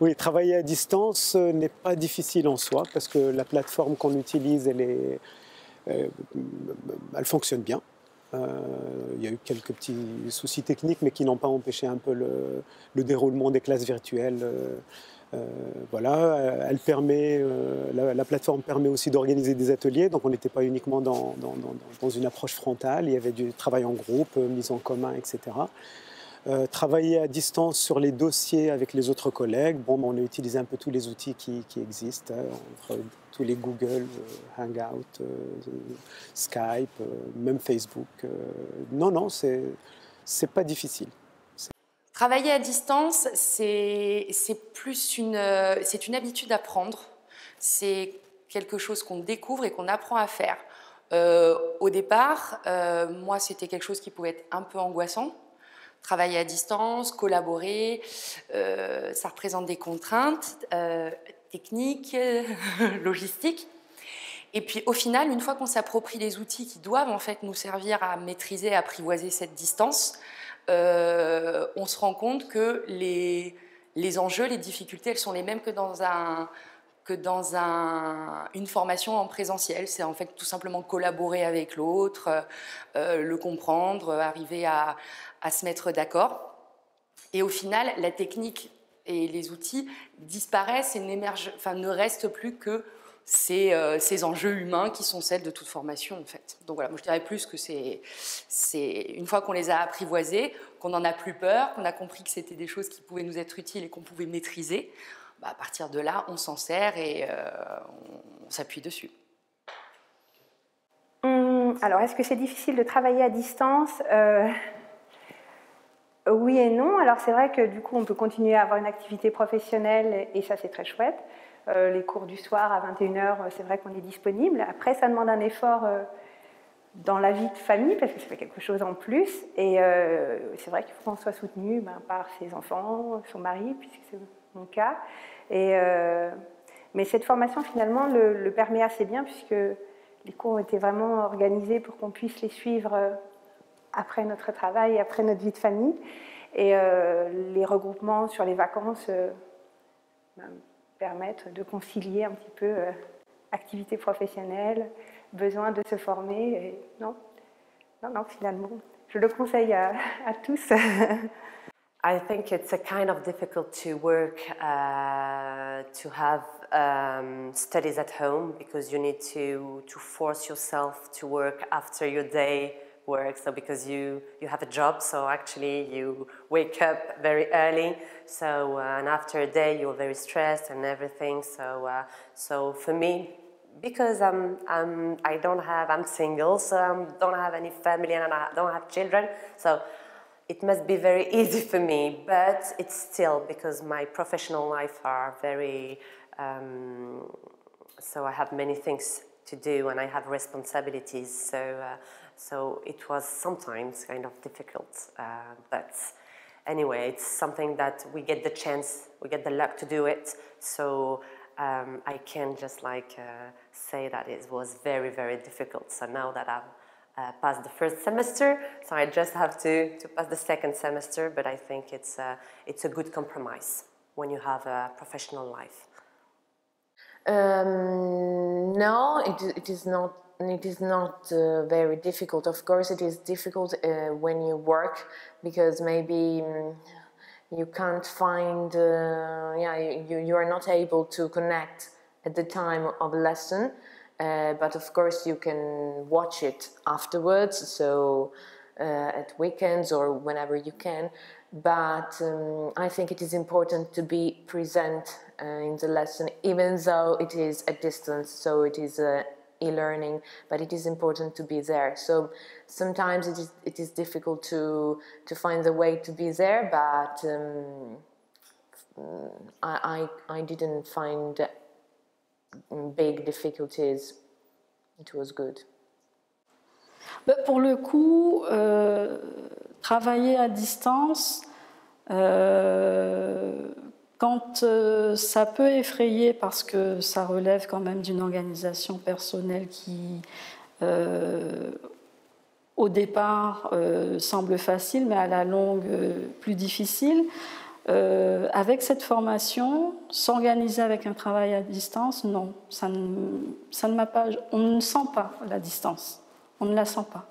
Oui, travailler à distance n'est pas difficile en soi parce que la plateforme qu'on utilise, euh, elle fonctionne bien. Il y a eu quelques petits soucis techniques, mais qui n'ont pas empêché un peu le déroulement des classes virtuelles. Voilà, la plateforme permet aussi d'organiser des ateliers, donc on n'était pas uniquement dans une approche frontale, il y avait du travail en groupe, mise en commun, etc. Travailler à distance sur les dossiers avec les autres collègues. Bon, on a utilisé un peu tous les outils qui existent, hein, entre tous les Google, Hangout, Skype, même Facebook. Non, non, c'est pas difficile. Travailler à distance, c'est une habitude à prendre. C'est quelque chose qu'on découvre et qu'on apprend à faire. Au départ, moi, c'était quelque chose qui pouvait être un peu angoissant. Travailler à distance, collaborer, ça représente des contraintes techniques, logistiques. Et puis au final, une fois qu'on s'approprie les outils qui doivent en fait nous servir à maîtriser, à apprivoiser cette distance, on se rend compte que les enjeux, les difficultés, elles sont les mêmes que dans une formation en présentiel. C'est en fait tout simplement collaborer avec l'autre, le comprendre, arriver à se mettre d'accord. Et au final, la technique et les outils disparaissent et ne restent plus que ces enjeux humains qui sont celles de toute formation en fait. Donc voilà, moi je dirais plus que c'est une fois qu'on les a apprivoisés, qu'on n'en a plus peur, qu'on a compris que c'était des choses qui pouvaient nous être utiles et qu'on pouvait maîtriser, bah, à partir de là, on s'en sert et on s'appuie dessus. Alors, est-ce que c'est difficile de travailler à distance? Oui et non. Alors, c'est vrai que du coup, on peut continuer à avoir une activité professionnelle et ça, c'est très chouette. Les cours du soir à 21h, c'est vrai qu'on est disponible. Après, ça demande un effort dans la vie de famille parce que ça fait quelque chose en plus. Et c'est vrai qu'il faut qu'on soit soutenu par ses enfants, son mari, puisque c'est mon cas. Mais cette formation, finalement, le permet assez bien puisque les cours ont été vraiment organisés pour qu'on puisse les suivre après notre travail et après notre vie de famille. Et les regroupements sur les vacances permettent de concilier un petit peu activité professionnelle, besoin de se former. Et non, finalement, je le conseille à tous. I think it's a kind of difficult to work, to have studies at home because you need to force yourself to work after your day work. So because you have a job, so actually you wake up very early. So and after a day you're very stressed and everything. So for me, because I'm single, so I don't have any family and I don't have children. So it must be very easy for me, but it's still because my professional life are very, so I have many things to do and I have responsibilities, so it was sometimes kind of difficult, but anyway, it's something that we get the chance, we get the luck to do it, so I can just say that it was very, very difficult. So now that I've passed the first semester, so I just have to pass the second semester, but I think it's a good compromise when you have a professional life. No, it is not. It is not very difficult. Of course, it is difficult when you work because maybe you can't find. You are not able to connect at the time of a lesson. But of course you can watch it afterwards, so at weekends or whenever you can. But I think it is important to be present in the lesson, even though it is at distance, so it is e-learning, but it is important to be there. So sometimes it is difficult to find the way to be there, but I didn't find big difficulties. It was good. Pour le coup, travailler à distance, quand ça peut effrayer parce que ça relève quand même d'une organisation personnelle qui, au départ, semble facile, mais à la longue, plus difficile. Avec cette formation, s'organiser avec un travail à distance, non, ça ne m'a pas, on ne sent pas la distance, on ne la sent pas.